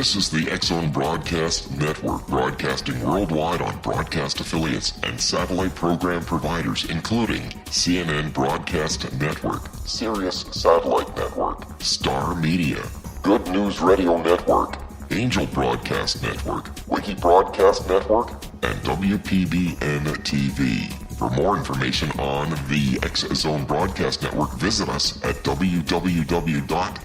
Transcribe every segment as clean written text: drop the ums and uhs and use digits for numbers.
This is the X-Zone Broadcast Network, broadcasting worldwide on broadcast affiliates and satellite program providers, including CNN Broadcast Network, Sirius Satellite Network, Star Media, Good News Radio Network, Angel Broadcast Network, Wiki Broadcast Network, and WPBN TV. For more information on the X-Zone Broadcast Network, visit us at www.xzbn.net.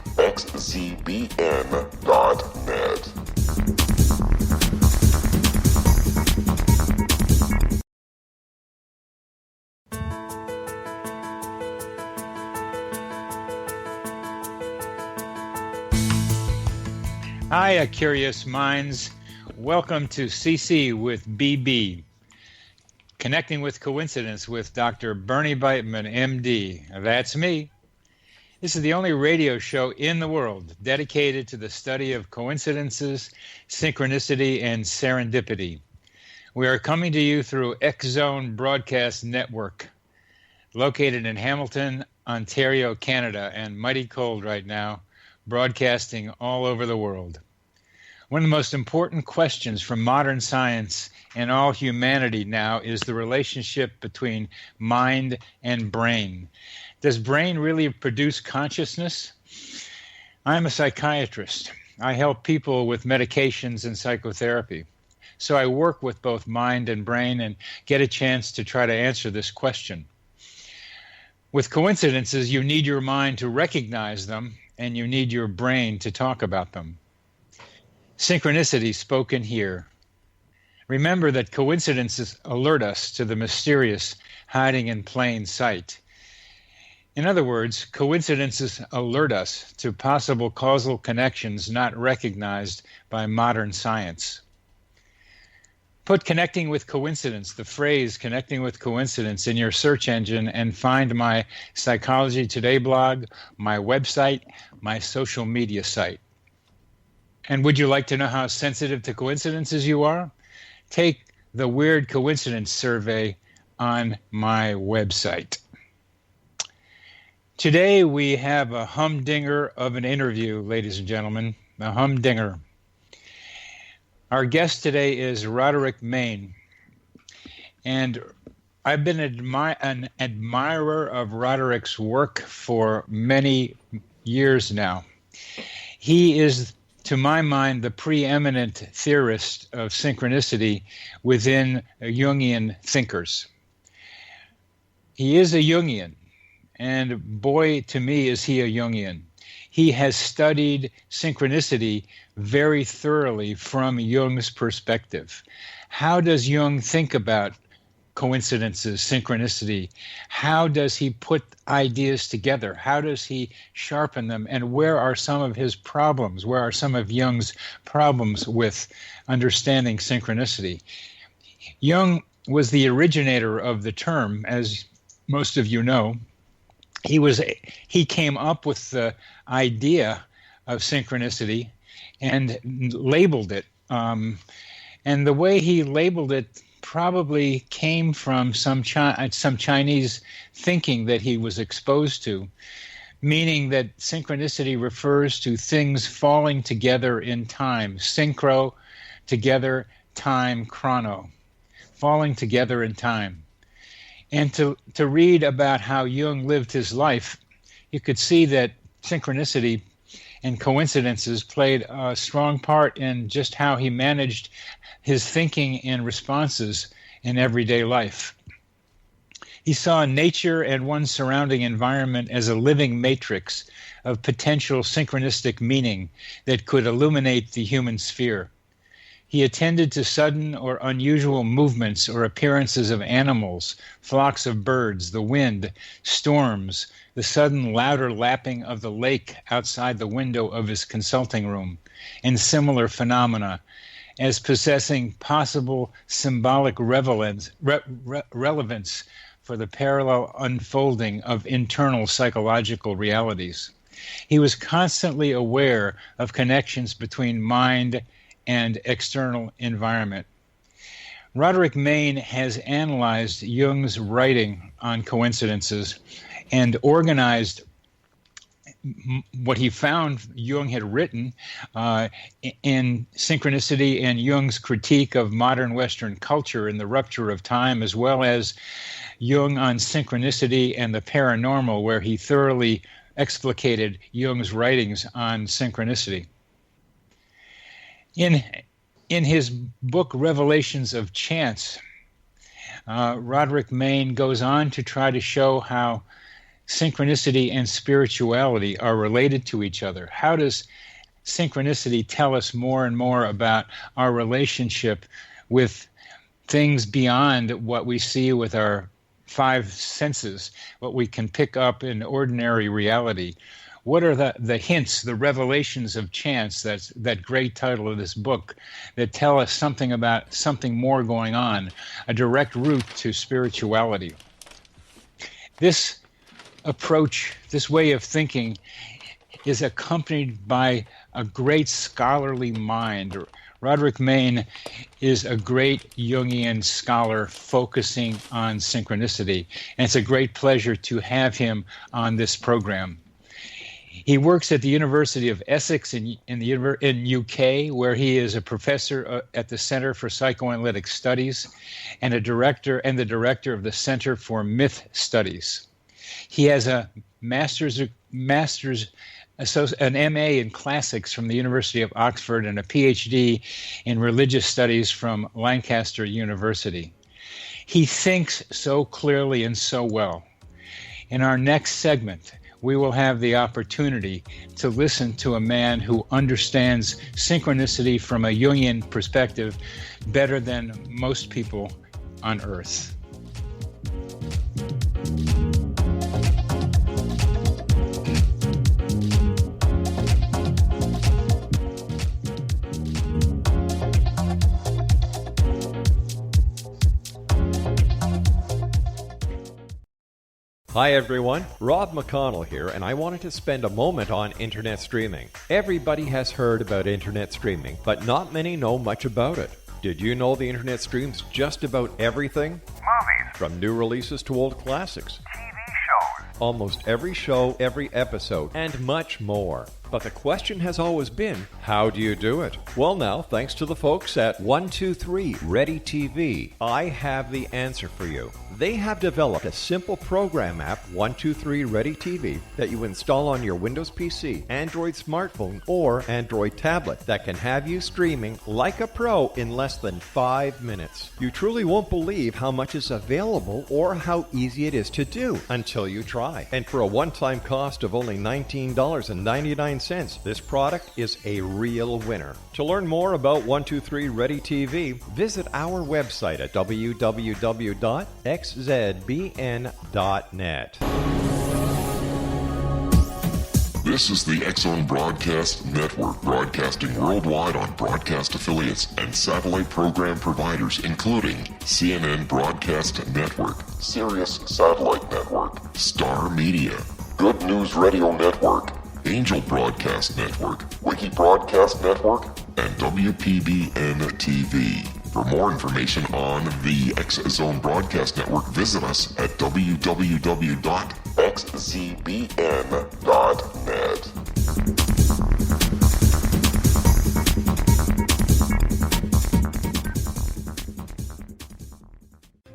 Hiya, curious minds. Welcome to CC with BB. Connecting with Coincidence with Dr. Bernie Beitman, MD. That's me. This is the only radio show in the world dedicated to the study of coincidences, synchronicity, and serendipity. We are coming to you through X-Zone Broadcast Network, located in Hamilton, Ontario, Canada, and mighty cold right now, broadcasting all over the world. One of the most important questions from modern science and all humanity now is the relationship between mind and brain. Does brain really produce consciousness? I'm a psychiatrist. I help people with medications and psychotherapy. So I work with both mind and brain and get a chance to try to answer this question. With coincidences, you need your mind to recognize them, and you need your brain to talk about them. Synchronicity spoken here. Remember that coincidences alert us to the mysterious hiding in plain sight. In other words, coincidences alert us to possible causal connections not recognized by modern science. Put connecting with coincidence, the phrase connecting with coincidence, in your search engine and find my Psychology Today blog, my website, my social media site. And would you like to know how sensitive to coincidences you are? Take the Weird Coincidence Survey on my website. Today we have a humdinger of an interview, ladies and gentlemen, a humdinger. Our guest today is Roderick Main, and I've been an admirer of Roderick's work for many years now. He is, to my mind, the preeminent theorist of synchronicity within Jungian thinkers. He is a Jungian, and boy, to me, is he a Jungian. He has studied synchronicity very thoroughly from Jung's perspective. How does Jung think about coincidences, synchronicity? How does he put ideas together? How does he sharpen them? And where are some of his problems? Where are some of Jung's problems with understanding synchronicity? Jung was the originator of the term, as most of you know. He came up with the idea of synchronicity and labeled it. And the way he labeled it probably came from some Chinese thinking that he was exposed to, meaning that synchronicity refers to things falling together in time. Synchro, together, time, chrono. Falling together in time. And to read about how Jung lived his life, you could see that synchronicity and coincidences played a strong part in just how he managed his thinking and responses in everyday life. He saw nature and one's surrounding environment as a living matrix of potential synchronistic meaning that could illuminate the human sphere. He attended to sudden or unusual movements or appearances of animals, flocks of birds, the wind, storms, the sudden louder lapping of the lake outside the window of his consulting room, and similar phenomena as possessing possible symbolic relevance for the parallel unfolding of internal psychological realities. He was constantly aware of connections between mind and external environment. Roderick Main has analyzed Jung's writing on coincidences and organized what he found Jung had written in Synchronicity and Jung's critique of modern Western culture in The Rupture of Time, as well as Jung on synchronicity and the paranormal, where he thoroughly explicated Jung's writings on synchronicity. In his book, Revelations of Chance, Roderick Main goes on to try to show how synchronicity and spirituality are related to each other. How does synchronicity tell us more and more about our relationship with things beyond what we see with our five senses, what we can pick up in ordinary reality? What are the hints, the revelations of chance, that's that great title of this book, that tell us something about something more going on, a direct route to spirituality? This approach, this way of thinking, is accompanied by a great scholarly mind. Roderick Main is a great Jungian scholar focusing on synchronicity, and it's a great pleasure to have him on this program. He works at the University of Essex in UK, where he is a professor at the Center for Psychoanalytic Studies and the director of the Center for Myth Studies. He has a an MA in classics from the University of Oxford and a PhD in religious studies from Lancaster University. He thinks so clearly and so well. In our next segment, we will have the opportunity to listen to a man who understands synchronicity from a Jungian perspective better than most people on Earth. Hi everyone, Rob McConnell here, and I wanted to spend a moment on internet streaming. Everybody has heard about internet streaming, but not many know much about it. Did you know the internet streams just about everything? Movies. From new releases to old classics. TV shows. Almost every show, every episode, and much more. But the question has always been, how do you do it? Well now, thanks to the folks at 123 Ready TV, I have the answer for you. They have developed a simple program app, 123 Ready TV, that you install on your Windows PC, Android smartphone, or Android tablet that can have you streaming like a pro in less than 5 minutes. You truly won't believe how much is available or how easy it is to do until you try. And for a one-time cost of only $19.99, this product is a real winner. To learn more about 123 Ready TV, visit our website at www.xzbn.net. This is the X-Zone Broadcast Network, broadcasting worldwide on broadcast affiliates and satellite program providers, including CNN Broadcast Network, Sirius Satellite Network, Star Media, Good News Radio Network, Angel Broadcast Network, Wiki Broadcast Network, and WPBN TV. For more information on the X-Zone Broadcast Network, visit us at www.xzbn.net.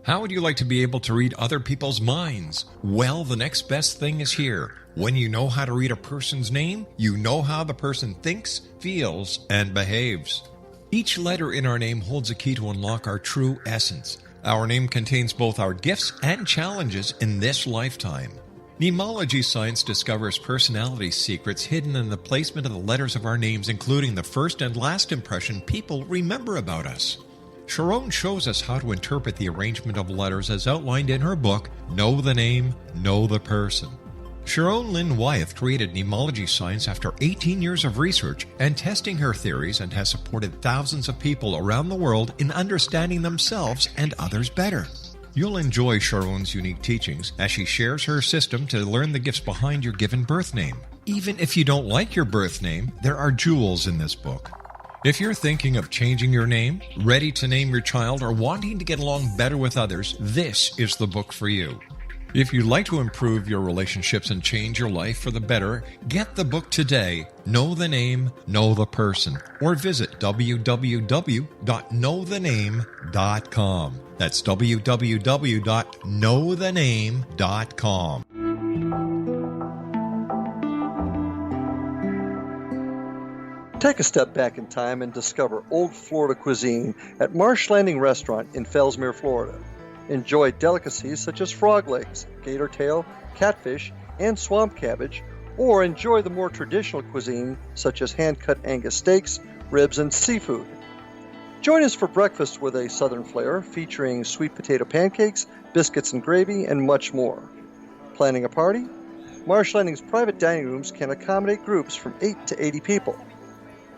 How would you like to be able to read other people's minds? Well, the next best thing is here. When you know how to read a person's name, you know how the person thinks, feels, and behaves. Each letter in our name holds a key to unlock our true essence. Our name contains both our gifts and challenges in this lifetime. Mnemology science discovers personality secrets hidden in the placement of the letters of our names, including the first and last impression people remember about us. Sharon shows us how to interpret the arrangement of letters as outlined in her book, Know the Name, Know the Person. Sharon Lynn Wyeth created mnemology science after 18 years of research and testing her theories, and has supported thousands of people around the world in understanding themselves and others better. You'll enjoy Sharon's unique teachings as she shares her system to learn the gifts behind your given birth name. Even if you don't like your birth name, there are jewels in this book. If you're thinking of changing your name, ready to name your child, or wanting to get along better with others, this is the book for you. If you'd like to improve your relationships and change your life for the better, get the book today, Know the Name, Know the Person, or visit www.knowthename.com. That's www.knowthename.com. Take a step back in time and discover old Florida cuisine at Marsh Landing Restaurant in Fellsmere, Florida. Enjoy delicacies such as frog legs, gator tail, catfish, and swamp cabbage, or enjoy the more traditional cuisine such as hand-cut Angus steaks, ribs, and seafood. Join us for breakfast with a southern flair featuring sweet potato pancakes, biscuits and gravy, and much more. Planning a party? Marsh Landing's private dining rooms can accommodate groups from 8 to 80 people.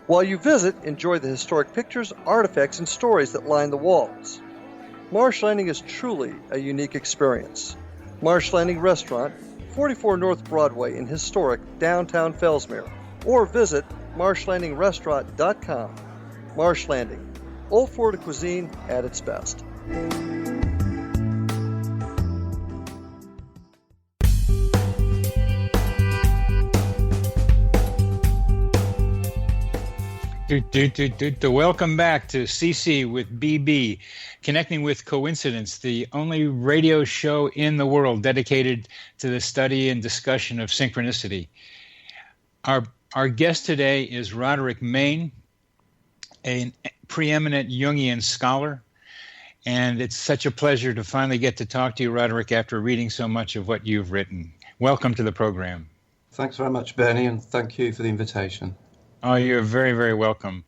While you visit, enjoy the historic pictures, artifacts, and stories that line the walls. Marsh Landing is truly a unique experience. Marsh Landing Restaurant, 44 North Broadway in historic downtown Fellsmere, or visit marshlandingrestaurant.com. Marsh Landing, old Florida cuisine at its best. Welcome back to CC with BB, Connecting with Coincidence, the only radio show in the world dedicated to the study and discussion of synchronicity. Our guest today is Roderick Main, a preeminent Jungian scholar, and it's such a pleasure to finally get to talk to you, Roderick, after reading so much of what you've written. Welcome to the program. Thanks very much, Bernie, and thank you for the invitation. Oh, you're very, very welcome.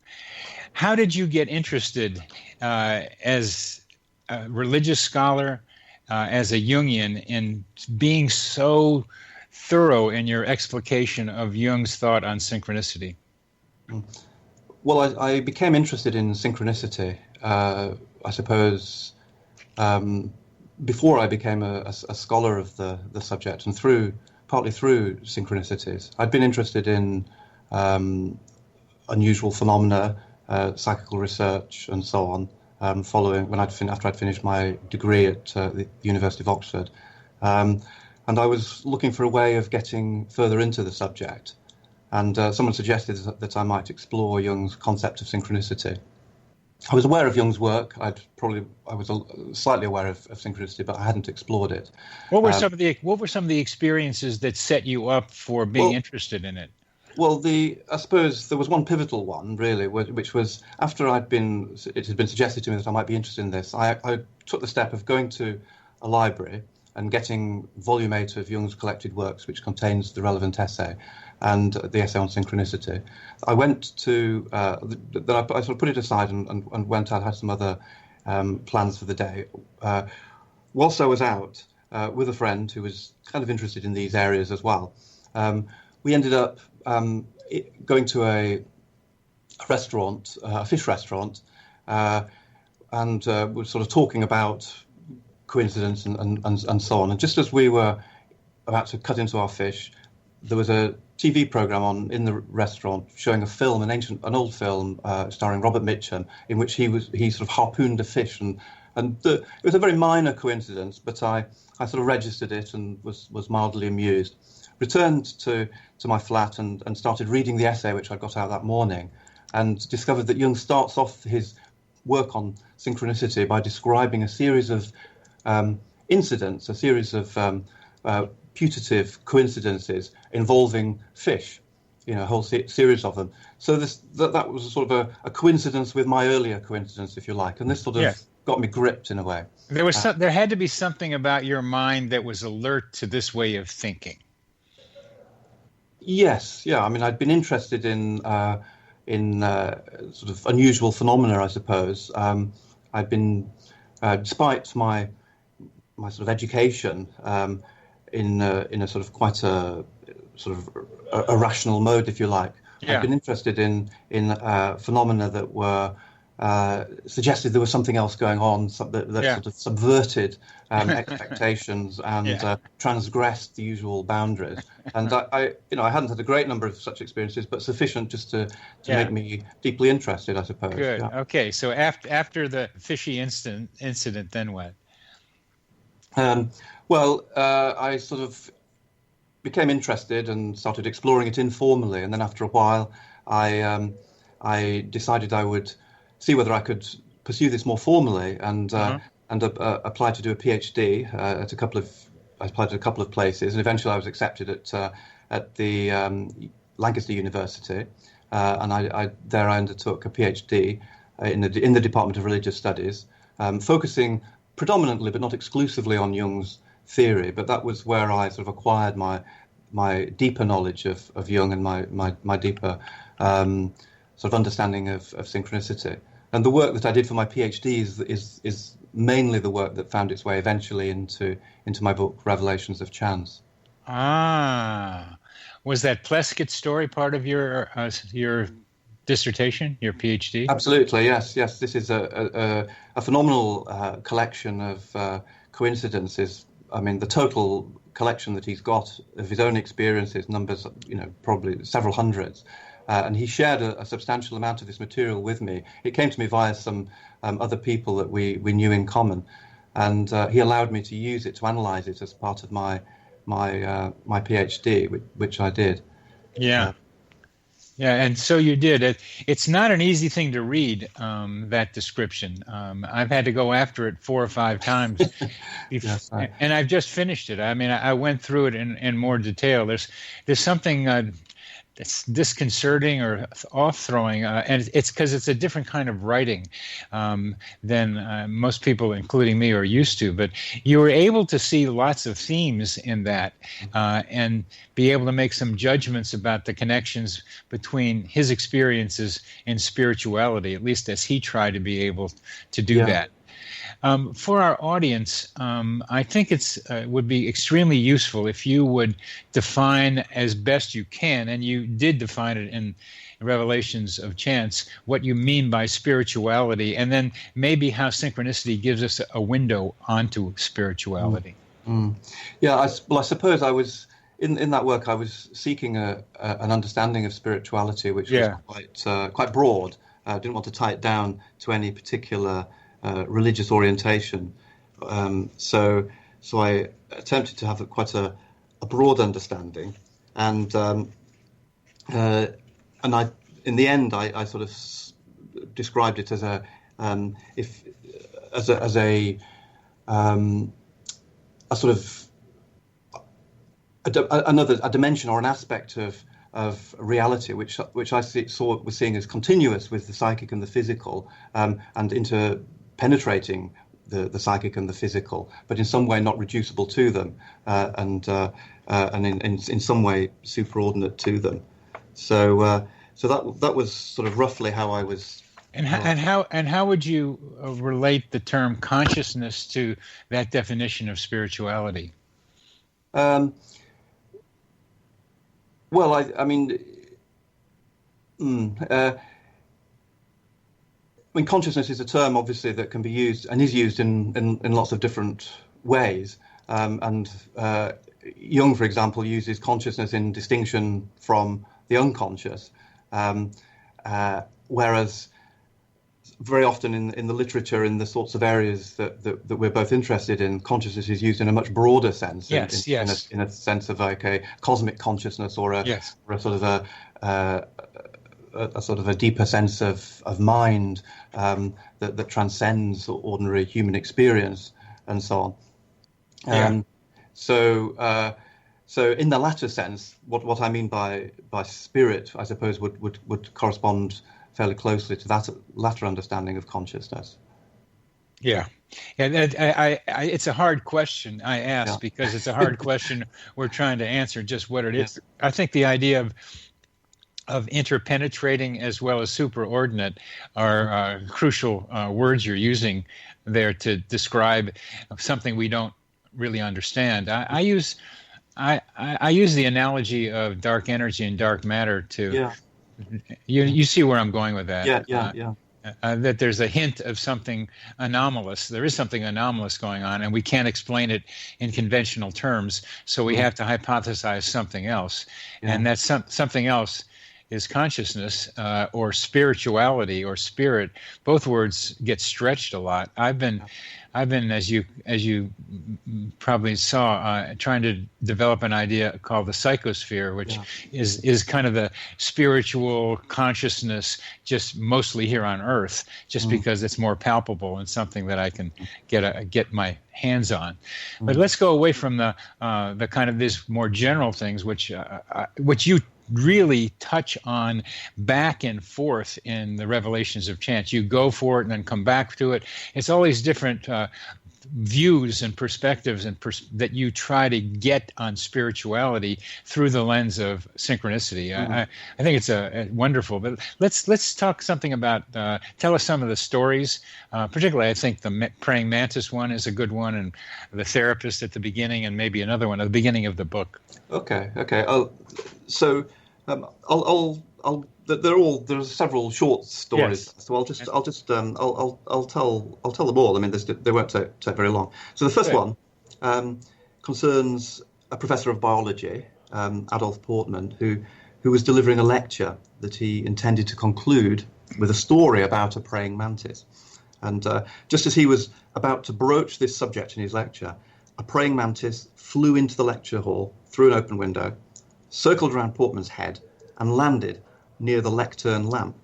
How did you get interested as a religious scholar, as a Jungian, in being so thorough in your explication of Jung's thought on synchronicity? Well, I became interested in synchronicity, I suppose, before I became a scholar of the subject, and partly through synchronicities. I'd been interested in unusual phenomena, psychical research, and so on. After I'd finished my degree at the University of Oxford, and I was looking for a way of getting further into the subject. And someone suggested that I might explore Jung's concept of synchronicity. I was aware of Jung's work. I was slightly aware of synchronicity, but I hadn't explored it. What were some of the experiences that set you up for being interested in it? Well, I suppose there was one pivotal one, really, which was after it had been suggested to me that I might be interested in this, I took the step of going to a library and getting volume 8 of Jung's collected works, which contains the relevant essay and the essay on synchronicity. I went to, then I sort of put it aside and went out, had some other plans for the day. Whilst I was out with a friend who was kind of interested in these areas as well, we ended up going to a restaurant, a fish restaurant, and we're sort of talking about coincidence and so on. And just as we were about to cut into our fish, there was a TV program on in the restaurant showing a film, an old film starring Robert Mitchum, in which he sort of harpooned a fish, and it was a very minor coincidence, but I sort of registered it and was mildly amused. Returned to my flat and started reading the essay which I got out that morning, and discovered that Jung starts off his work on synchronicity by describing a series of incidents, a series of putative coincidences involving fish, a whole series of them. So that was sort of a coincidence with my earlier coincidence, if you like, and this sort of got me gripped in a way. There had to be something about your mind that was alert to this way of thinking. Yes, yeah. I mean, I'd been interested in sort of unusual phenomena, I suppose. I'd been, despite my sort of education, in a sort of quite a sort of a rational mode, if you like. Yeah. I'd been interested in phenomena that were suggested there was something else going on that sort of subverted expectations and transgressed the usual boundaries. And I hadn't had a great number of such experiences, but sufficient just to make me deeply interested, I suppose. Good. Yeah. Okay. So after the fishy incident, then what? Well, I sort of became interested and started exploring it informally, and then after a while, I decided I would see whether I could pursue this more formally, and apply to do a PhD at a couple of. I applied at a couple of places, and eventually I was accepted at the Lancaster University, and I undertook a PhD in the Department of Religious Studies, focusing predominantly but not exclusively on Jung's theory. But that was where I sort of acquired my deeper knowledge of Jung and my deeper sort of understanding of synchronicity. And the work that I did for my PhD is mainly the work that found its way eventually into my book Revelations of Chance. Ah, was that Pleskett story part of your dissertation, your PhD? Absolutely, yes. This is a phenomenal collection of coincidences. I mean, the total collection that he's got of his own experiences numbers, probably several hundreds. And he shared a substantial amount of this material with me. It came to me via some other people that we knew in common, and he allowed me to use it, to analyze it as part of my PhD, which I did. Yeah. And so you did. It's not an easy thing to read, that description. I've had to go after it 4 or 5 times, Yes, and I've just finished it. I mean, I went through it in more detail. There's something that's disconcerting or off-throwing, and it's because it's a different kind of writing than most people, including me, are used to. But you were able to see lots of themes in that and be able to make some judgments about the connections between his experiences and spirituality, at least as he tried to be able to do that. For our audience, I think it would be extremely useful if you would define as best you can, and you did define it in Revelations of Chance, what you mean by spirituality, and then maybe how synchronicity gives us a window onto spirituality. Yeah, I suppose I was in that work. I was seeking an understanding of spirituality, which was quite broad. I didn't want to tie it down to any particular religious orientation, so I attempted to have quite a broad understanding, and I, in the end, I sort of described it as a sort of a dimension or an aspect of reality, which I was seeing as continuous with the psychic and the physical, and interpenetrating the psychic and the physical, but in some way not reducible to them, and in some way superordinate to them. So that was sort of roughly how I was. And how would you relate the term consciousness to that definition of spirituality? Well, I mean, consciousness is a term, obviously, that can be used and is used in lots of different ways. And Jung, for example, uses consciousness in distinction from the unconscious, whereas very often in the literature, in the sorts of areas that we're both interested in, consciousness is used in a much broader sense. Yes, in a sense of like a cosmic consciousness, or a sort of a sort of a deeper sense of mind that transcends ordinary human experience, and so on. So in the latter sense, what I mean by spirit, I suppose, would correspond fairly closely to that latter understanding of consciousness. Yeah, it's a hard question I ask because it's a hard question we're trying to answer just what it is. I think the idea of interpenetrating as well as superordinate are crucial words you're using there to describe something we don't really understand. I use the analogy of dark energy and dark matter to. You see where I'm going with that. That there's a hint of something anomalous. There is something anomalous going on, and we can't explain it in conventional terms, so we have to hypothesize something else. And that something else is consciousness or spirituality or spirit. Both words get stretched a lot. I've been, as you probably saw, trying to develop an idea called the psychosphere, which is kind of the spiritual consciousness, just mostly here on Earth, just because it's more palpable and something that I can get my hands on. But let's go away from the kind of these more general things, which you really touch on back and forth in the Revelations of Chance. You go for it and then come back to it. It's all these different views and perspectives that you try to get on spirituality through the lens of synchronicity. I think it's a wonderful. But let's talk something about. Tell us some of the stories. Particularly, I think the praying mantis one is a good one, and the therapist at the beginning, and maybe another one at the beginning of the book. Okay. There's several short stories, so I'll tell them all. I mean, they won't take very long. So the first one concerns a professor of biology, Adolf Portman, who was delivering a lecture that he intended to conclude with a story about a praying mantis. And just as he was about to broach this subject in his lecture, a praying mantis flew into the lecture hall through an open window, circled around Portman's head, and landed near the lectern lamp.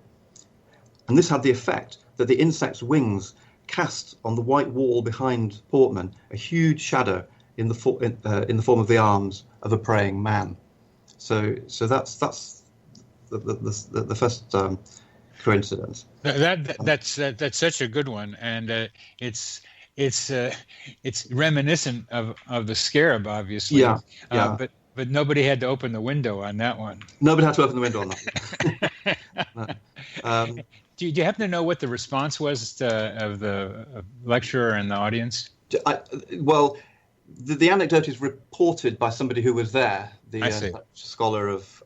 And this had the effect that the insect's wings cast on the white wall behind Portman a huge shadow in the form of the arms of a praying man. So that's the first coincidence. That's such a good one, and it's reminiscent of the scarab, obviously. Yeah. But nobody had to open the window on that one. Nobody had to open the window on that. Do you happen to know what the response was of the lecturer and the audience? Well, the anecdote is reported by somebody who was there, the scholar of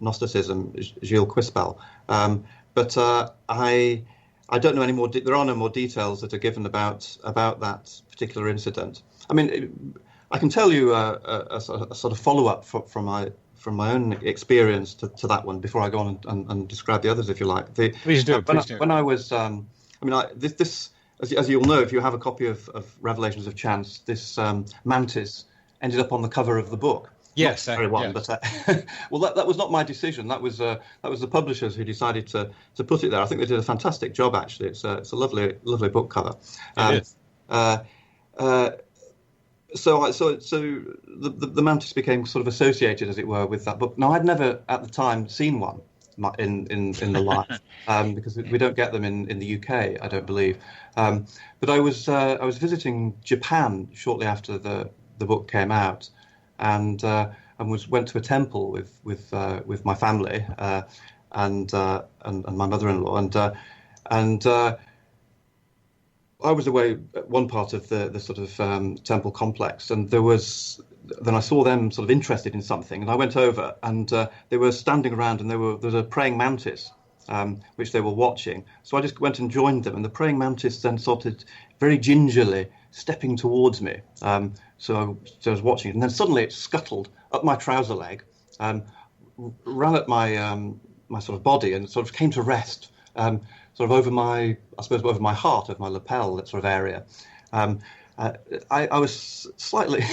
Gnosticism, Gilles Quispel. But I don't know any more. There are no more details that are given about that particular incident. I mean, I can tell you a sort of follow-up from my own experience to that one before I go on and describe the others, if you like. Please do. When I was, this as you'll know, if you have a copy of Revelations of Chance, this mantis ended up on the cover of the book. Yes, not very well, but well, that was not my decision. That was the publishers who decided to put it there. I think they did a fantastic job. Actually, it's a lovely book cover. It is. So the mantis became sort of associated, as it were, with that book. Now, I'd never at the time seen one in the life because we don't get them in the UK, I don't believe. But I was visiting Japan shortly after the book came out, and went to a temple with my family and my mother-in-law, and I was away at one part of the sort of temple complex, and then I saw them sort of interested in something, and I went over, and they were standing around, and there was a praying mantis, which they were watching. So I just went and joined them, and the praying mantis then started very gingerly stepping towards me. So I was watching it, and then suddenly it scuttled up my trouser leg, ran at my sort of body, and sort of came to rest. Sort of over my heart, over my lapel, that sort of area. I was slightly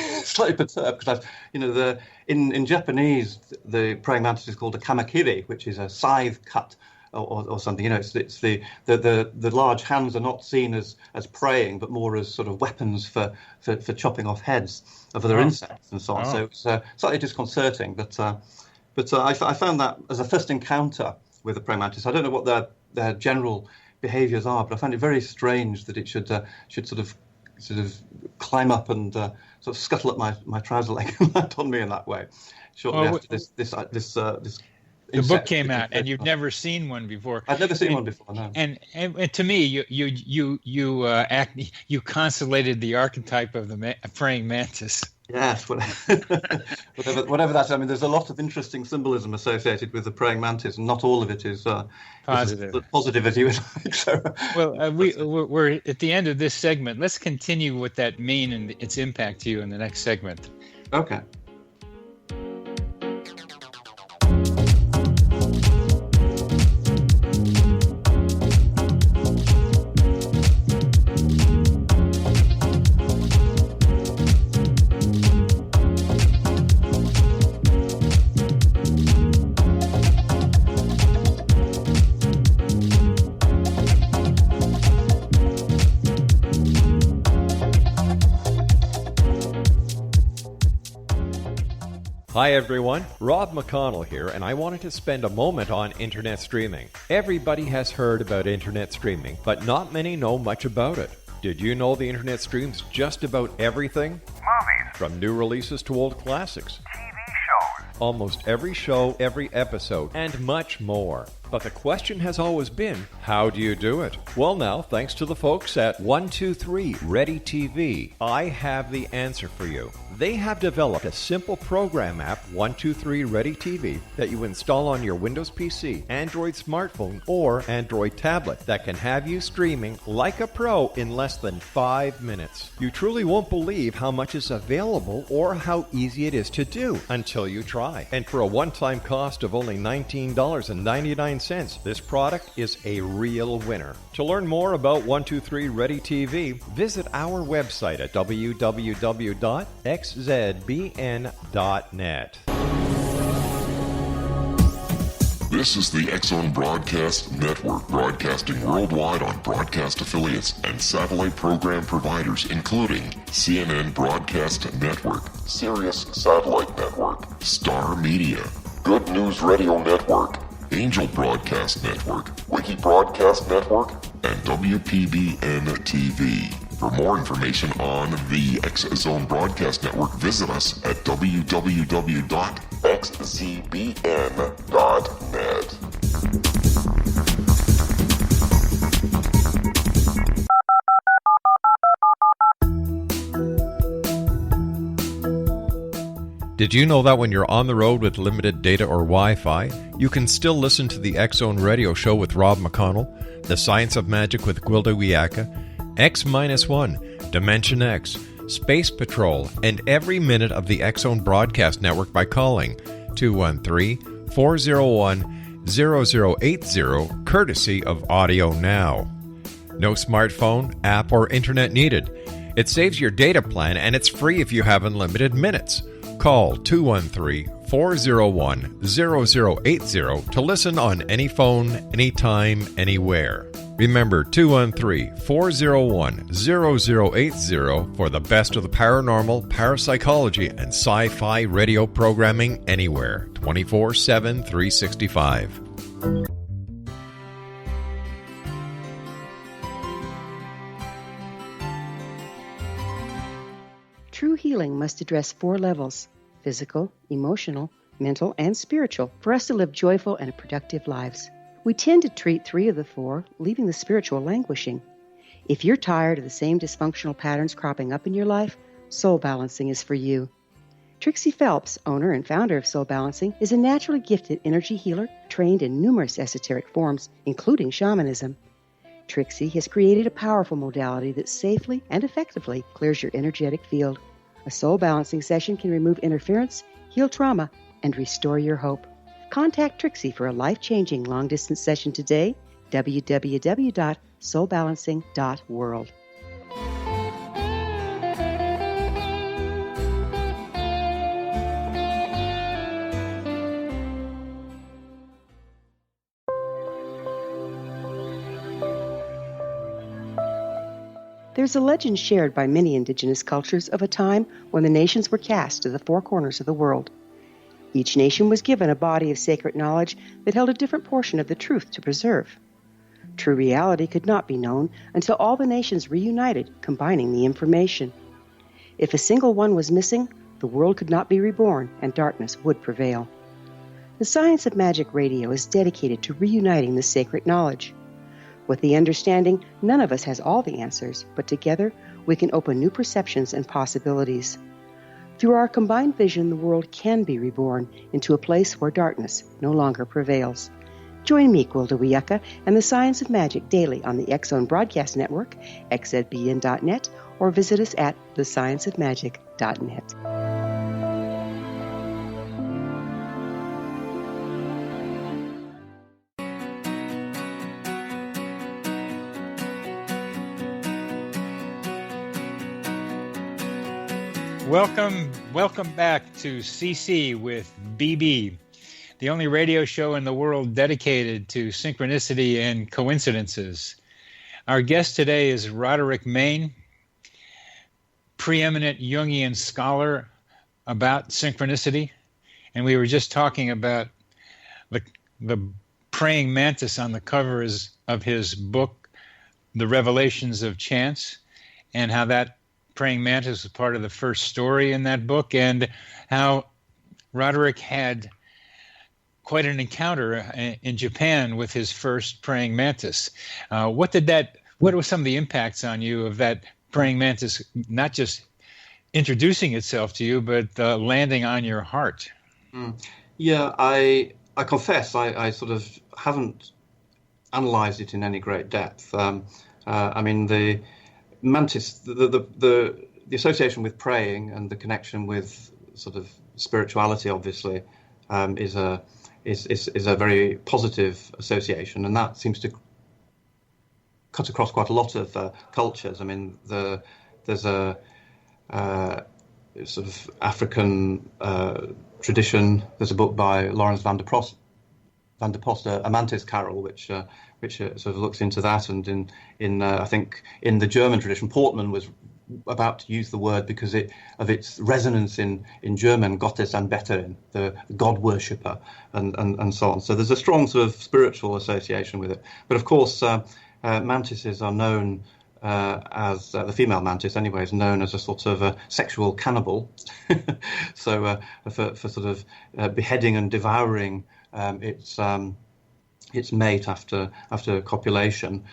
perturbed because in Japanese the praying mantis is called a kamakiri, which is a scythe cut or something. It's the large hands are not seen as praying, but more as sort of weapons for chopping off heads of other insects and so on. So it's slightly disconcerting, but I found that as a first encounter with the praying mantis. I don't know what their general behaviours are, but I found it very strange that it should sort of climb up and sort of scuttle up my trouser leg and land on me in that way. Shortly after this the book came out, and you've never seen one before. I've never seen one before. No. And to me, you consolated the archetype of the praying mantis. Yes, whatever that. I mean, there's a lot of interesting symbolism associated with the praying mantis, and not all of it is positive. As positive as you would like. So. Well, we're at the end of this segment. Let's continue what that mean and its impact to you in the next segment. Okay. Hi everyone, Rob McConnell here, and I wanted to spend a moment on internet streaming. Everybody has heard about internet streaming, but not many know much about it. Did you know the internet streams just about everything? Movies. From new releases to old classics. TV shows. Almost every show, every episode, and much more. But the question has always been, how do you do it? Well now, thanks to the folks at 123 Ready TV, I have the answer for you. They have developed a simple program app, 123 Ready TV, that you install on your Windows PC, Android smartphone, or Android tablet that can have you streaming like a pro in less than 5 minutes. You truly won't believe how much is available or how easy it is to do until you try. And for a one-time cost of only $19.99, this product is a real winner. To learn more about 123 Ready TV, visit our website at www.xzbn.net. This is the X-Zone Broadcast Network, broadcasting worldwide on broadcast affiliates and satellite program providers, including CNN Broadcast Network, Sirius Satellite Network, Star Media, Good News Radio Network, Angel Broadcast Network, Wiki Broadcast Network, and WPBN TV. For more information on the X-Zone Broadcast Network, visit us at www.xzbn.net. Did you know that when you're on the road with limited data or Wi-Fi, you can still listen to the X-Zone Radio Show with Rob McConnell, The Science of Magic with Gwilda Wiyaka, X-1, Dimension X, Space Patrol, and every minute of the X-Zone Broadcast Network by calling 213-401-0080, courtesy of Audio Now. No smartphone, app, or internet needed. It saves your data plan and it's free if you have unlimited minutes. Call 213-401-0080 to listen on any phone, anytime, anywhere. Remember 213-401-0080 for the best of the paranormal, parapsychology, and sci-fi radio programming anywhere, 24/7, 365. True healing must address 4 levels: physical, emotional, mental, and spiritual, for us to live joyful and productive lives. We tend to treat 3 of the 4, leaving the spiritual languishing. If you're tired of the same dysfunctional patterns cropping up in your life, Soul Balancing is for you. Trixie Phelps, owner and founder of Soul Balancing, is a naturally gifted energy healer trained in numerous esoteric forms, including shamanism. Trixie has created a powerful modality that safely and effectively clears your energetic field. A soul balancing session can remove interference, heal trauma, and restore your hope. Contact Trixie for a life-changing long-distance session today, www.soulbalancing.world. There's a legend shared by many indigenous cultures of a time when the nations were cast to the 4 corners of the world. Each nation was given a body of sacred knowledge that held a different portion of the truth to preserve. True reality could not be known until all the nations reunited, combining the information. If a single one was missing, the world could not be reborn and darkness would prevail. The Science of Magic Radio is dedicated to reuniting the sacred knowledge. With the understanding, none of us has all the answers, but together we can open new perceptions and possibilities. Through our combined vision, the world can be reborn into a place where darkness no longer prevails. Join me, Gwilda Wiyaka, and the Science of Magic daily on the X-Zone Broadcast Network, xzbn.net, or visit us at thescienceofmagic.net. Welcome back to CC with BB, the only radio show in the world dedicated to synchronicity and coincidences. Our guest today is Roderick Main, preeminent Jungian scholar about synchronicity. And we were just talking about the praying mantis on the cover of his book, The Revelations of Chance, and how that praying mantis was part of the first story in that book, and how Roderick had quite an encounter in Japan with his first praying mantis. What were some of the impacts on you of that praying mantis, not just introducing itself to you, but landing on your heart? Yeah, I confess I sort of haven't analysed it in any great depth. I mean, the mantis, the association with praying and the connection with sort of spirituality, obviously, is a very positive association, and that seems to cut across quite a lot of cultures. I mean, there's a sort of African tradition. There's a book by Lawrence van der Post, A Mantis Carol, which sort of looks into that. And in I think in the German tradition, Portman was about to use the word because of its resonance in German, Gottesanbeterin, the God worshipper, and so on. So there's a strong sort of spiritual association with it. But of course, mantises are known as the female mantis anyway is known as a sort of a sexual cannibal. So for sort of beheading and devouring its mate after copulation.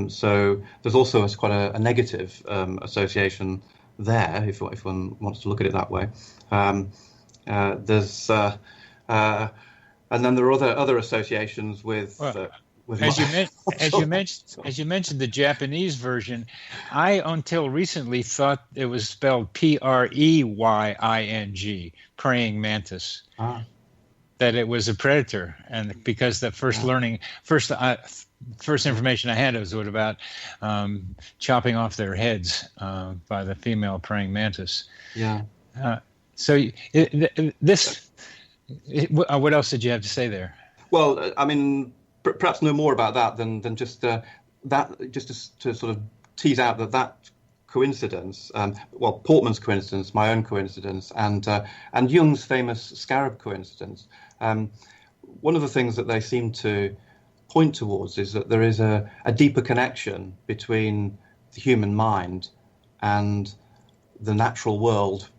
So there's also quite a negative association there, if one wants to look at it that way. There's and then there are other associations with. As you mentioned the Japanese version, I until recently thought it was spelled Preying, praying mantis. That it was a predator, and because the first information I had was about chopping off their heads by the female praying mantis. Yeah. What else did you have to say there? Well, I mean, perhaps no more about that than just that. Just to sort of tease out that coincidence. Portman's coincidence, my own coincidence, and Jung's famous scarab coincidence. One of the things that they seem to point towards is that there is a deeper connection between the human mind and the natural world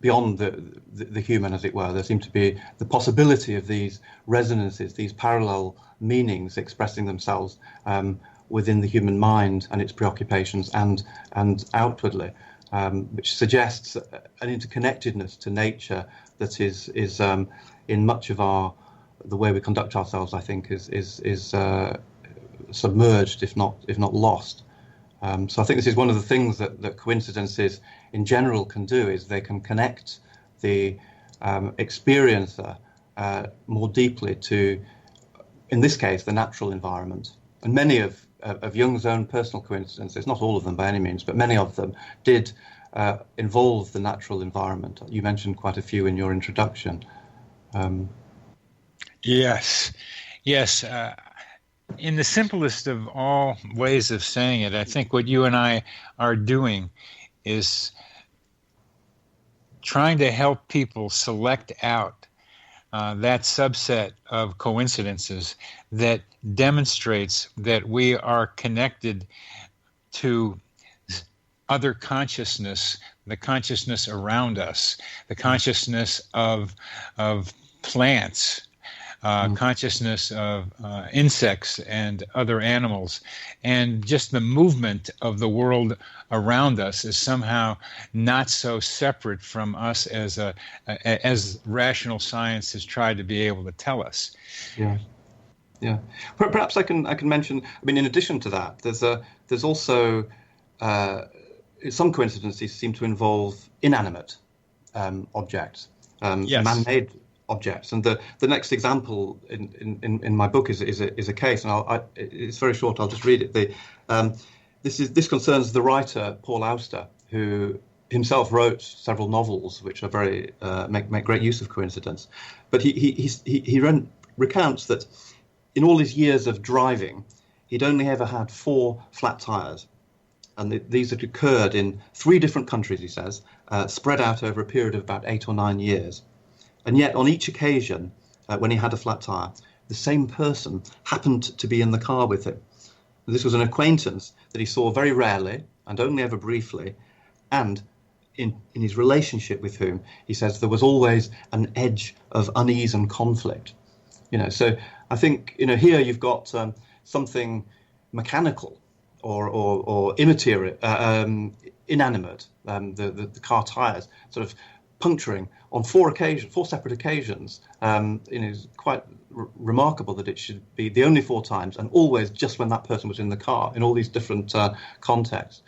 beyond the human, as it were. There seemed to be the possibility of these resonances, these parallel meanings expressing themselves within the human mind and its preoccupations and outwardly, which suggests an interconnectedness to nature that is in much of the way we conduct ourselves, I think, is submerged, if not lost. So I think this is one of the things that coincidences in general can do, is they can connect the experiencer more deeply to, in this case, the natural environment. And many of Jung's own personal coincidences, not all of them by any means, but many of them did involve the natural environment. You mentioned quite a few in your introduction. Yes. In the simplest of all ways of saying it, I think what you and I are doing is trying to help people select out that subset of coincidences that demonstrates that we are connected to other consciousness, the consciousness around us, the consciousness of plants, consciousness of insects and other animals, and just the movement of the world around us is somehow not so separate from us as rational science has tried to be able to tell us. Yeah. Perhaps I can mention. I mean, in addition to that, there's also some coincidences seem to involve inanimate objects, man-made objects, and the next example in my book is a case, and it's very short. I'll just read it. This concerns the writer Paul Auster, who himself wrote several novels which are very make great use of coincidence. But he recounts that in all his years of driving, he'd only ever had 4 flat tires, and these had occurred in 3 different countries. He says, spread out over a period of about 8 or 9 years. And yet on each occasion, when he had a flat tire, the same person happened to be in the car with him. This was an acquaintance that he saw very rarely and only ever briefly, and in his relationship with whom, he says, there was always an edge of unease and conflict. So I think, here you've got something mechanical or immaterial, inanimate, the car tires sort of puncturing on four separate occasions. It's quite remarkable that it should be the only 4 times, and always just when that person was in the car in all these different contexts.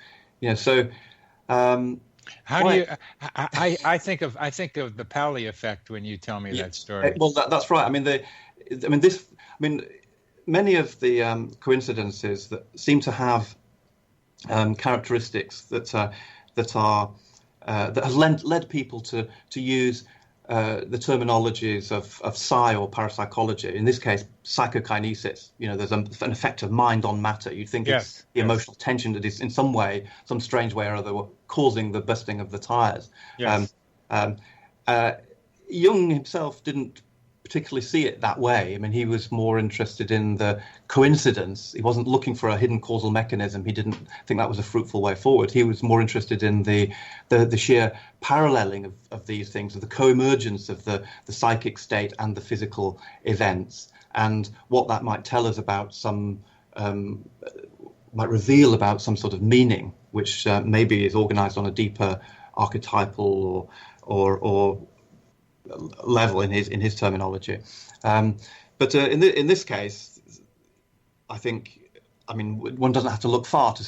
How do you? I think of the Pauli effect when you tell me that story. Well, that's right. Many of the coincidences that seem to have characteristics that have led people to use the terminologies of psi or parapsychology. In this case, psychokinesis. There's an effect of mind on matter. You'd think it's the emotional tension that is in some way, some strange way or other, causing the bursting of the tires. Yes. Jung himself didn't particularly see it that way. He was more interested in the coincidence. He wasn't looking for a hidden causal mechanism. He didn't think that was a fruitful way forward. He was more interested in the sheer paralleling of these things, of the co-emergence of the psychic state and the physical events, and what that might tell us about might reveal about some sort of meaning, which maybe is organized on a deeper archetypal or level in his terminology. But in this case, I think, one doesn't have to look far to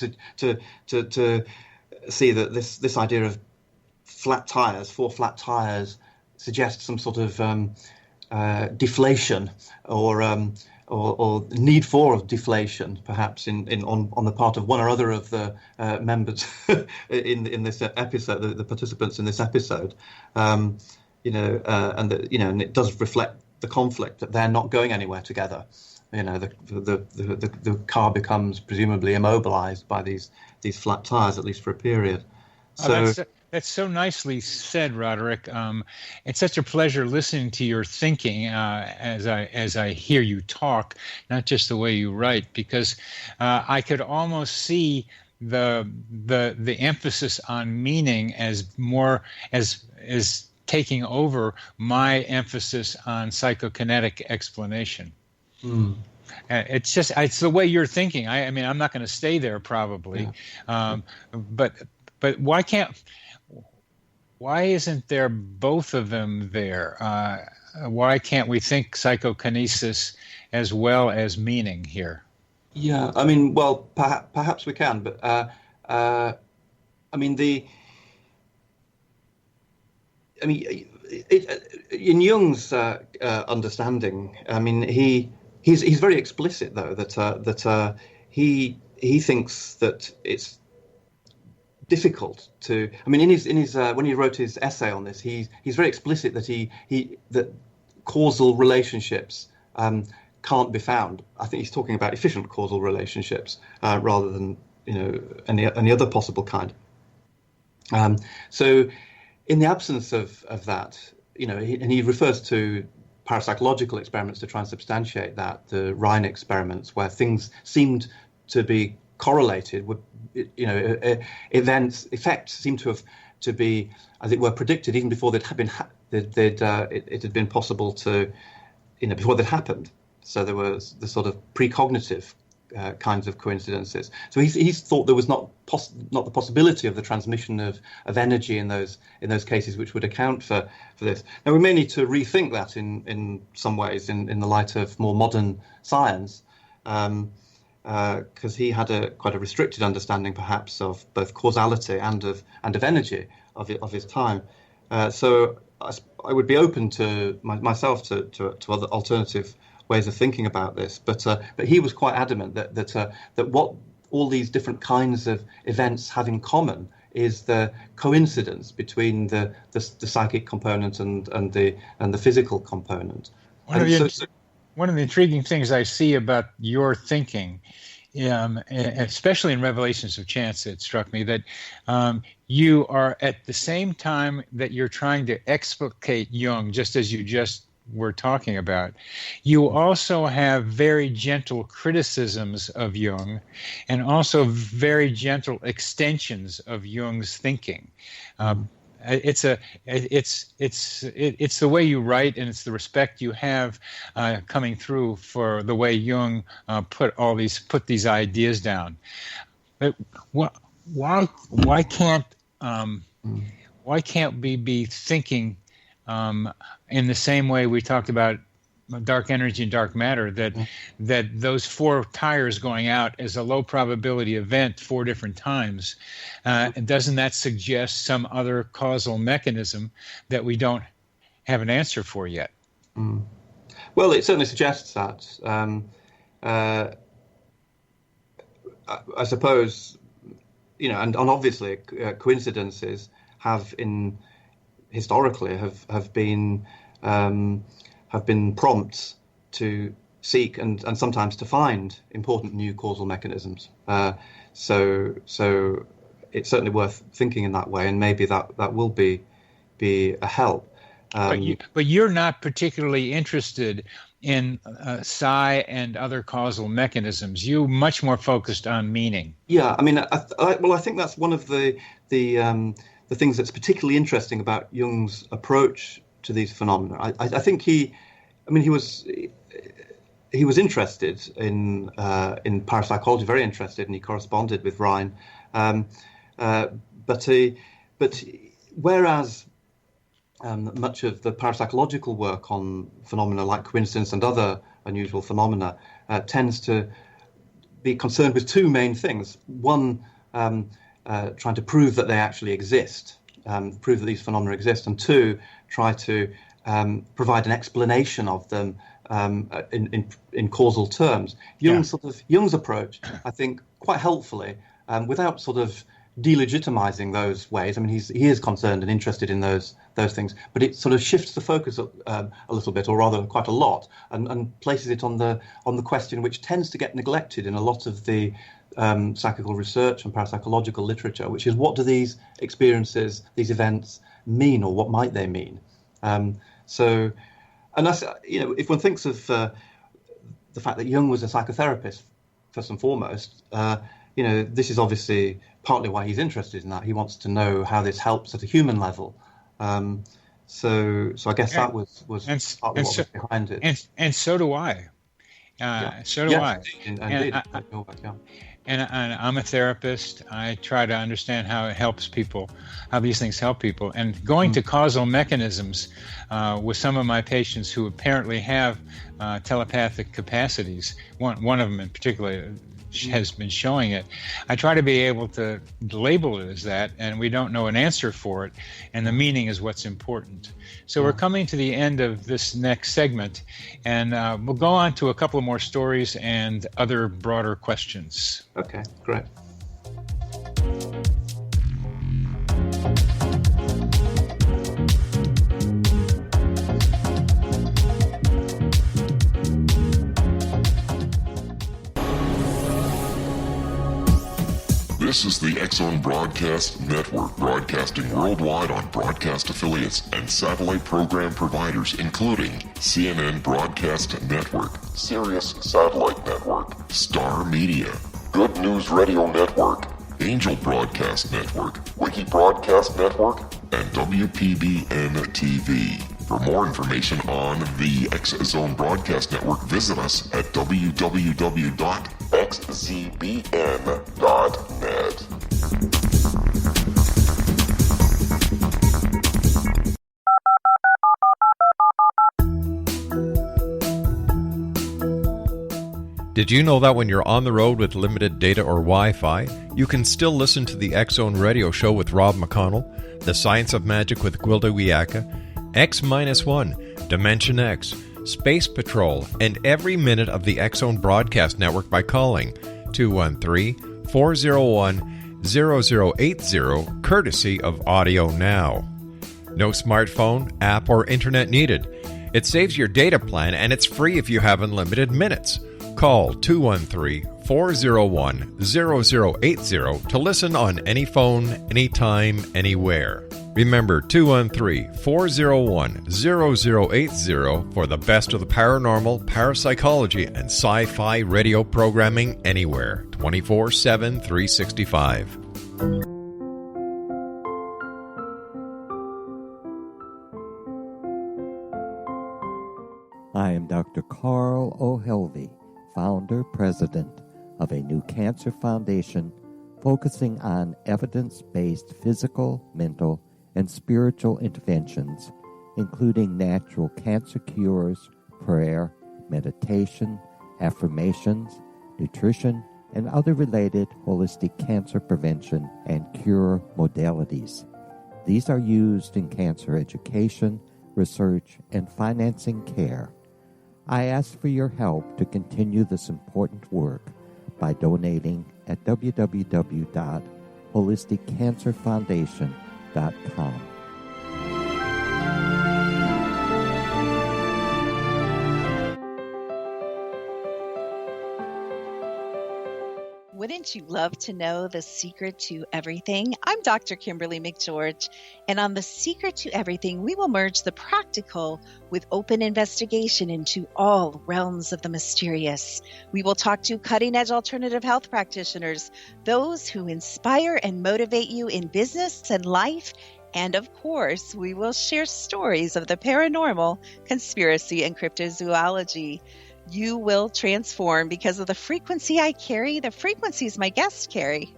see that this idea of flat tires, 4 flat tires, suggests some sort of deflation or need for deflation, perhaps on the part of one or other of the members in this episode, the participants in this episode. And it does reflect the conflict that they're not going anywhere together. The car becomes presumably immobilized by these flat tires, at least for a period. So that's so nicely said, Roderick. It's such a pleasure listening to your thinking as I hear you talk, not just the way you write, because I could almost see the emphasis on meaning as more as taking over my emphasis on psychokinetic explanation. It's the way you're thinking. I'm not going to stay there probably, but why isn't there both of them there? Why can't we think psychokinesis as well as meaning here? Yeah, well, perhaps we can, but in Jung's understanding, he's very explicit though that he thinks that it's difficult to. In his when he wrote his essay on this, he's very explicit that that causal relationships can't be found. I think he's talking about efficient causal relationships rather than any other possible kind. So, in the absence of that, he refers to parapsychological experiments to try and substantiate that, the Rhine experiments, where things seemed to be correlated with, effects seemed to be, as it were, predicted even before it had been possible to, before that happened. So there was the sort of precognitive kinds of coincidences. So he's thought there was not the possibility of the transmission of energy in those cases, which would account for this. Now we may need to rethink that in some ways in the light of more modern science, because he had quite a restricted understanding perhaps of both causality and of energy of his time. So I would be open to myself to other alternative ways of thinking about this, but he was quite adamant that what all these different kinds of events have in common is the coincidence between the psychic component and the physical component. One of the intriguing things I see about your thinking, especially in Revelations of Chance, it struck me that you are at the same time that you're trying to explicate Jung, just as you just were talking about, you also have very gentle criticisms of Jung and also very gentle extensions of Jung's thinking. It's the way you write, and it's the respect you have coming through for the way Jung put these ideas down. But why can't we be thinking in the same way we talked about dark energy and dark matter, that those 4 tires going out is a low probability event 4 different times? And doesn't that suggest some other causal mechanism that we don't have an answer for yet? Well, it certainly suggests that. I suppose, and obviously coincidences have historically been prompts to seek and sometimes to find important new causal mechanisms. So it's certainly worth thinking in that way, and maybe that will be a help. But you're not particularly interested in psi and other causal mechanisms. You much more focused on meaning. Yeah, I mean, I think that's one of the things that's particularly interesting about Jung's approach to these phenomena. I think he was interested in parapsychology, very interested, and he corresponded with Rhine. But whereas much of the parapsychological work on phenomena like coincidence and other unusual phenomena tends to be concerned with 2 main things. One, trying to prove that they actually exist, prove that these phenomena exist, and 2, try to provide an explanation of them in causal terms. Jung's approach, I think, quite helpfully, without sort of delegitimizing those ways. I mean, he is concerned and interested in those things, but it sort of shifts the focus a little bit, or rather quite a lot, and places it on the question which tends to get neglected in a lot of the psychical research and parapsychological literature, which is, what do these experiences, these events mean, or what might they mean? So, and that's, if one thinks of the fact that Jung was a psychotherapist first and foremost, this is obviously partly why he's interested in that. He wants to know how this helps at a human level. So I guess that was partly what was behind it. And so do I. So do I. Indeed. And I'm a therapist. I try to understand how it helps people, how these things help people. And going to causal mechanisms with some of my patients who apparently have telepathic capacities, one of them in particular has been showing it, I try to be able to label it as that, and we don't know an answer for it, and the meaning is what's important. So we're coming to the end of this next segment, and we'll go on to a couple of more stories and other broader questions. Okay, great. This is the X-Zone Broadcast Network, broadcasting worldwide on broadcast affiliates and satellite program providers, including CNN Broadcast Network, Sirius Satellite Network, Star Media, Good News Radio Network, Angel Broadcast Network, Wiki Broadcast Network, and WPBN TV. For more information on the X-Zone Broadcast Network, visit us at www.xzbn.net. Did you know that when you're on the road with limited data or Wi-Fi, you can still listen to the X-Zone Radio Show with Rob McConnell, The Science of Magic with Gwilda Wiyaka, X-1, Dimension X, Space Patrol, and every minute of the X-Zone Broadcast Network by calling 213-401-0080, courtesy of Audio Now. No smartphone, app, or internet needed. It saves your data plan, and it's free if you have unlimited minutes. Call 213-401-0080 213-401-0080 to listen on any phone, anytime, anywhere. Remember 213-401-0080 for the best of the paranormal, parapsychology, and sci-fi radio programming anywhere, 24/7, 365. I am Dr. Carl O'Helvey, founder, president of a new cancer foundation focusing on evidence-based physical, mental, and spiritual interventions, including natural cancer cures, prayer, meditation, affirmations, nutrition, and other related holistic cancer prevention and cure modalities. These are used in cancer education, research, and financing care. I ask for your help to continue this important work by donating at www.holisticcancerfoundation.com. Wouldn't you love to know the secret to everything? I'm Dr. Kimberly McGeorge, and on The Secret to Everything, we will merge the practical with open investigation into all realms of the mysterious. We will talk to cutting-edge alternative health practitioners, those who inspire and motivate you in business and life, and of course, we will share stories of the paranormal, conspiracy, and cryptozoology. You will transform because of the frequency I carry, the frequencies my guests carry.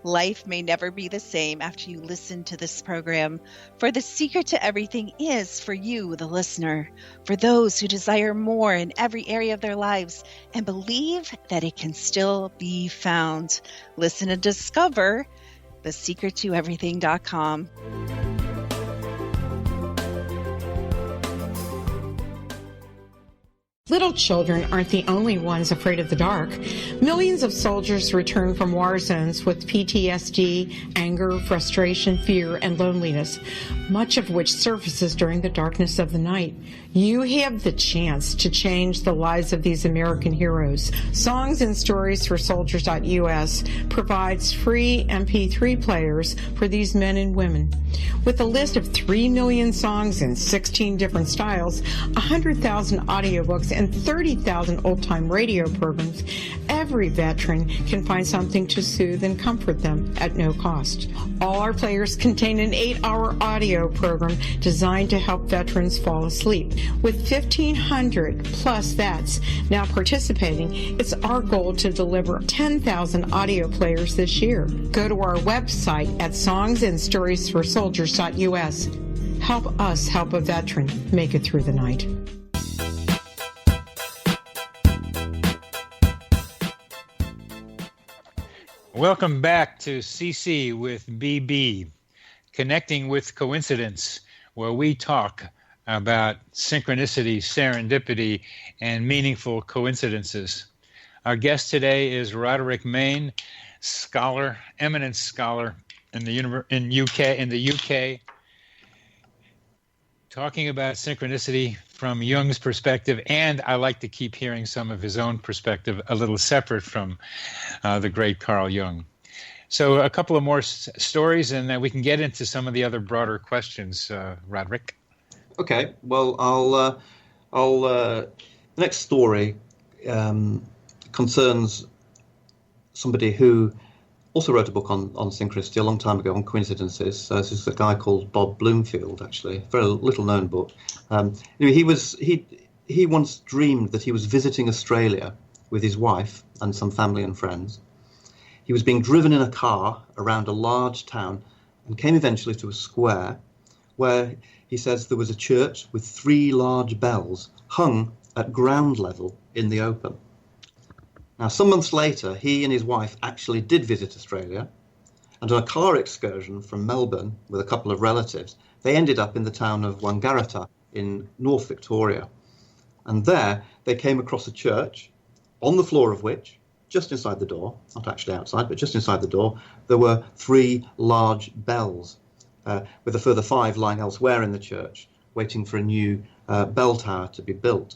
Life may never be the same after you listen to this program, for the secret to everything is for you, the listener, for those who desire more in every area of their lives and believe that it can still be found. Listen and discover thesecrettoeverything.com. Little children aren't the only ones afraid of the dark. Millions of soldiers return from war zones with PTSD, anger, frustration, fear, and loneliness, much of which surfaces during the darkness of the night. You have the chance to change the lives of these American heroes. Songs and Stories for Soldiers.us provides free MP3 players for these men and women. With a list of 3 million songs in 16 different styles, 100,000 audiobooks, and 30,000 old-time radio programs, every veteran can find something to soothe and comfort them at no cost. All our players contain an 8-hour audio program designed to help veterans fall asleep. With 1,500 plus vets now participating, it's our goal to deliver 10,000 audio players this year. Go to our website at songsandstoriesforsoldiers.us. Help us help a veteran make it through the night. Welcome back to CC with BB, Connecting with Coincidence, where we talk about synchronicity, serendipity, and meaningful coincidences. Our guest today is Roderick Main, scholar, eminent scholar in the UK, talking about synchronicity from Jung's perspective, and I like to keep hearing some of his own perspective, a little separate from the great Carl Jung. So a couple of more stories, and then we can get into some of the other broader questions, Roderick. Okay, well, the next story concerns somebody who also wrote a book on synchronicity a long time ago, on coincidences. This is a guy called Bob Bloomfield, actually, very little-known book. He once dreamed that he was visiting Australia with his wife and some family and friends. He was being driven in a car around a large town and came eventually to a square where he says there was a church with 3 large bells hung at ground level in the open. Now, some months later, he and his wife actually did visit Australia, and on a car excursion from Melbourne with a couple of relatives, they ended up in the town of Wangaratta in North Victoria. And there they came across a church, on the floor of which, just inside the door, not actually outside, but just inside the door, there were 3 large bells, with a further 5 lying elsewhere in the church, waiting for a new bell tower to be built.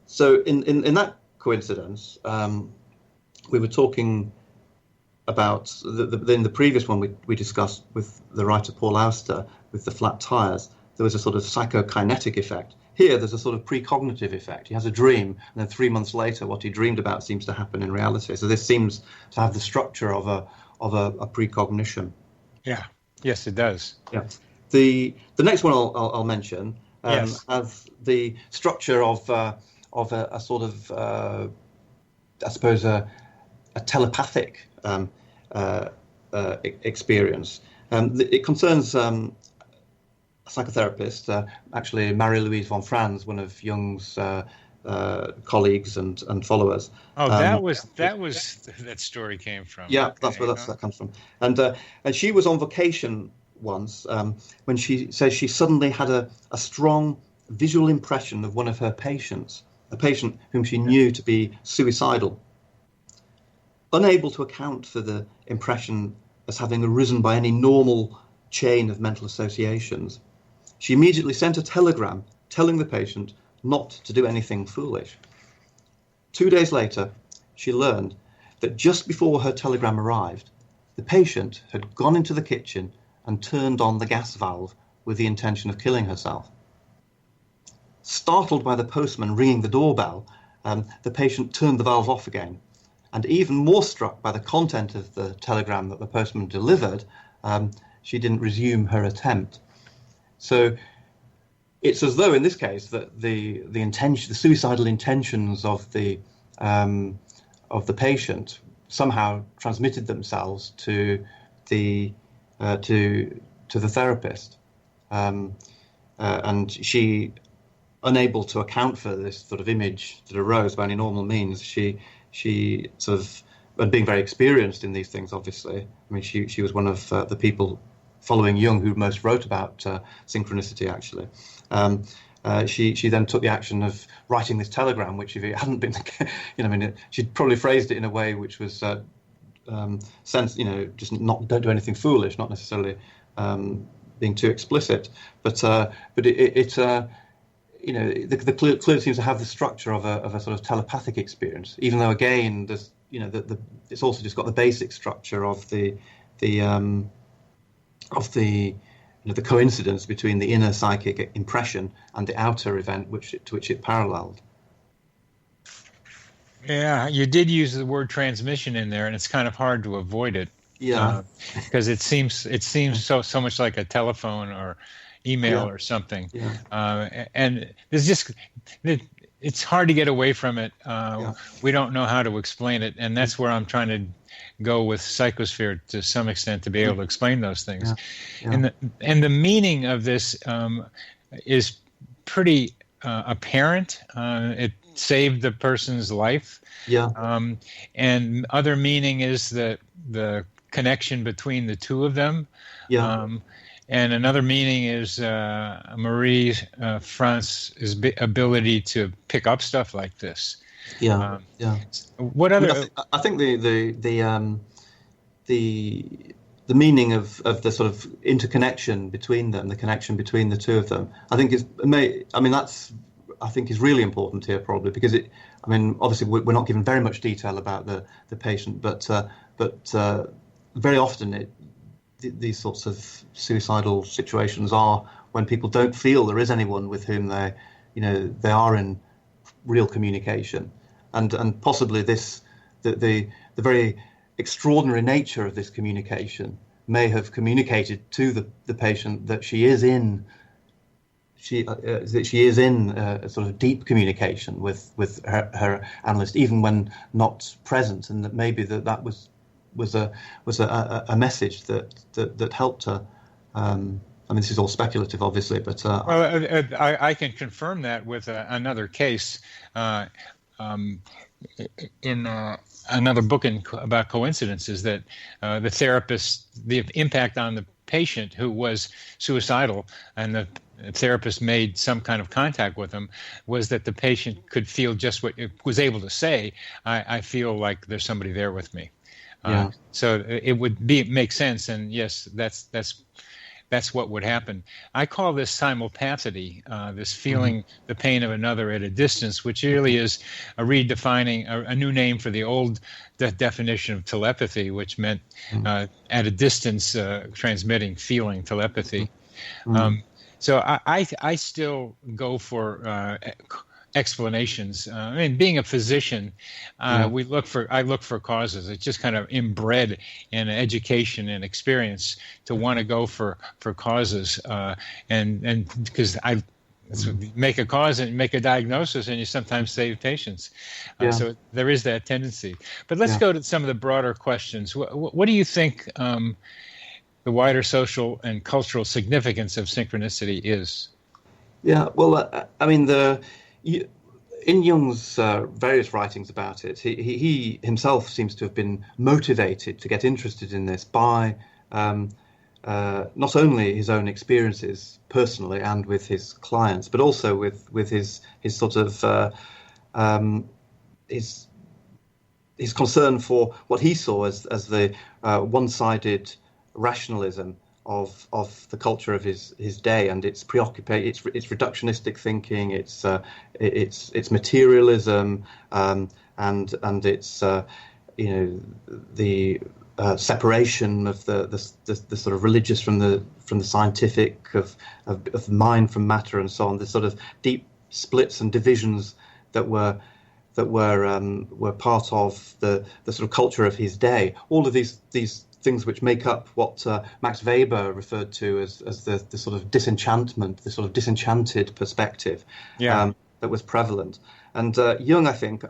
So in that coincidence, we were talking about in the previous one we discussed with the writer Paul Auster with the flat tires. There was a sort of psychokinetic effect. Here, there's a sort of precognitive effect. He has a dream, and then 3 months later, what he dreamed about seems to happen in reality. So this seems to have the structure of a precognition. Yeah. Yes, it does. Yeah. The next one I'll mention yes. has the structure of a sort of I suppose a telepathic experience. It concerns a psychotherapist, actually Marie-Louise von Franz, one of Jung's colleagues and followers. Oh, that story came from. Yeah, okay. that's where that comes from. And she was on vacation once when she says she suddenly had a strong visual impression of one of her patients, a patient whom she knew to be suicidal. Unable to account for the impression as having arisen by any normal chain of mental associations, she immediately sent a telegram telling the patient not to do anything foolish. 2 days later, she learned that just before her telegram arrived, the patient had gone into the kitchen and turned on the gas valve with the intention of killing herself. Startled by the postman ringing the doorbell, the patient turned the valve off again. And even more struck by the content of the telegram that the postman delivered, she didn't resume her attempt. So it's as though, in this case, that the suicidal intentions of the patient somehow transmitted themselves to the therapist, and she, unable to account for this sort of image that arose by any normal means, she sort of, and being very experienced in these things, obviously. I mean, she was one of the people following Jung who most wrote about synchronicity, actually. She then took the action of writing this telegram, which, if it hadn't been, she'd probably phrased it in a way which was just don't do anything foolish, not necessarily being too explicit, but the clearly seems to have the structure of a sort of telepathic experience, even though again there's it's also just got the basic structure of the coincidence between the inner psychic impression and the outer event to which it paralleled. Yeah, you did use the word transmission in there, and it's kind of hard to avoid it. Yeah, because it seems so much like a telephone or email or something. Yeah. And there's it's hard to get away from it. We don't know how to explain it, and that's where I'm trying to go with psychosphere to some extent to be able to explain those things. Yeah. Yeah. And the meaning of this is pretty apparent. It saved the person's life. Yeah. And other meaning is the connection between the two of them. Yeah. And another meaning is Marie France's ability to pick up stuff like this. Yeah, What other? I think the meaning of the sort of interconnection between them, the connection between the two of them, I think is really important here, probably because obviously we're not given very much detail about the patient, but very often these sorts of suicidal situations are when people don't feel there is anyone with whom they are in real communication, and possibly the very extraordinary nature of this communication may have communicated to the patient that she is in a sort of deep communication with her analyst, even when not present, and that maybe that was a message that helped her. This is all speculative, obviously, but I can confirm that with another case in another book about coincidences, that the therapist, the impact on the patient who was suicidal, and the therapist made some kind of contact with him, was that the patient could feel just what it was able to say. I feel like there's somebody there with me. So it would make sense, and yes, that's that's what would happen. I call this simulpathity, this feeling the pain of another at a distance, which really is a redefining, a new name for the old definition of telepathy, which meant at a distance transmitting feeling, telepathy. So I still go for explanations. I mean, being a physician, I look for causes. It's just kind of inbred in education and experience to want to go for causes, and because make a cause and make a diagnosis, and you sometimes save patients. So there is that tendency. But let's go to some of the broader questions. What do you think the wider social and cultural significance of synchronicity is? Yeah, well, I mean, in Jung's various writings about it, he himself seems to have been motivated to get interested in this by not only his own experiences personally and with his clients, but also with his sort of his concern for what he saw as the one-sided rationalism of the culture of his day, and its its reductionistic thinking, its materialism, and its the separation of the sort of religious from the scientific, of mind from matter, and so on. This sort of deep splits and divisions that were part of the sort of culture of his day. All of these things which make up what Max Weber referred to as the sort of disenchantment, the sort of disenchanted perspective that was prevalent. And Jung, I think,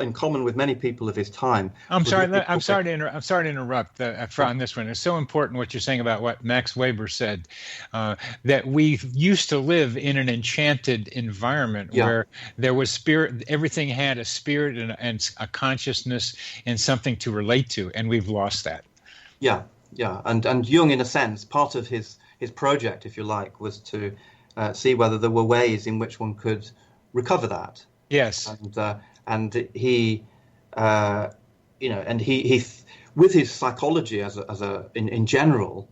in common with many people of his time. I'm sorry to interrupt on this one. It's so important what you're saying about what Max Weber said, that we used to live in an enchanted environment where there was spirit. Everything had a spirit and a consciousness and something to relate to, and we've lost that. Yeah. And Jung, in a sense, part of his project, if you like, was to see whether there were ways in which one could recover that. Yes. And he with his psychology in general,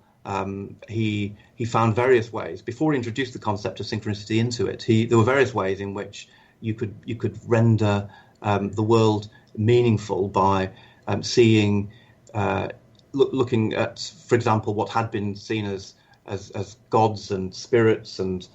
he found various ways before he introduced the concept of synchronicity into it. There were various ways in which you could render the world meaningful by seeing. Looking at, for example, what had been seen as gods and spirits and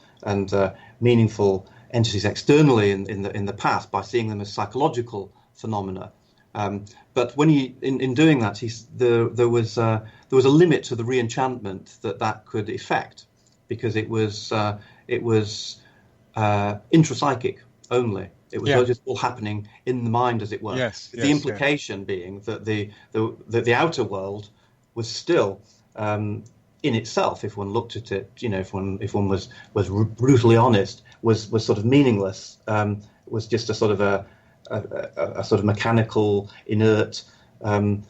meaningful entities externally in the past, by seeing them as psychological phenomena. But when in doing that, there was a limit to the re-enchantment that could effect, because it was intrapsychic only. It was just all happening in the mind, as it were. The implication being that the outer world was still, in itself, if one looked at it, if one was brutally honest, was sort of meaningless. Was just a sort of a sort of mechanical, inert, and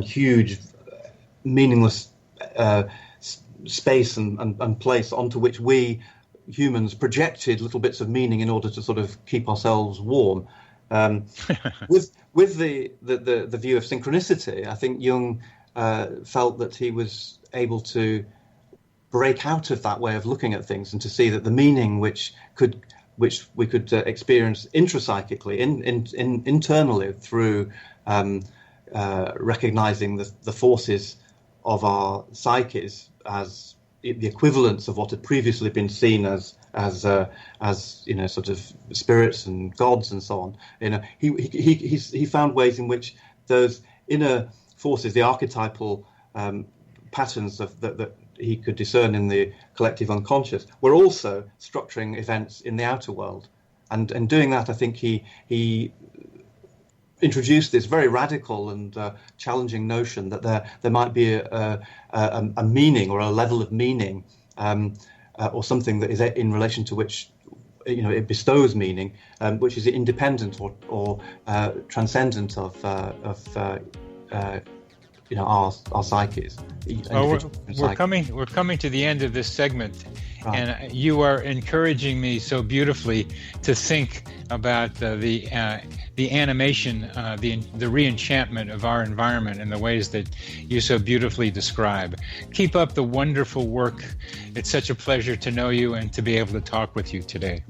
huge, meaningless space and place onto which we humans projected little bits of meaning in order to sort of keep ourselves warm. With the view of synchronicity, I think Jung felt that he was able to break out of that way of looking at things and to see that the meaning which we could experience intrapsychically, internally, through recognizing the forces of our psyches as the equivalents of what had previously been seen as sort of spirits and gods and so on. He found ways in which those inner forces, the archetypal patterns that he could discern in the collective unconscious, were also structuring events in the outer world. And doing that, I think he introduced this very radical and challenging notion that there might be a meaning, or a level of meaning, or something that is in relation to which it bestows meaning, which is independent or transcendent of our psyches. We're coming to the end of this segment, Right. And you are encouraging me so beautifully to think about the animation, the re-enchantment of our environment in the ways that you so beautifully describe. Keep up the wonderful work. It's such a pleasure to know you and to be able to talk with you today.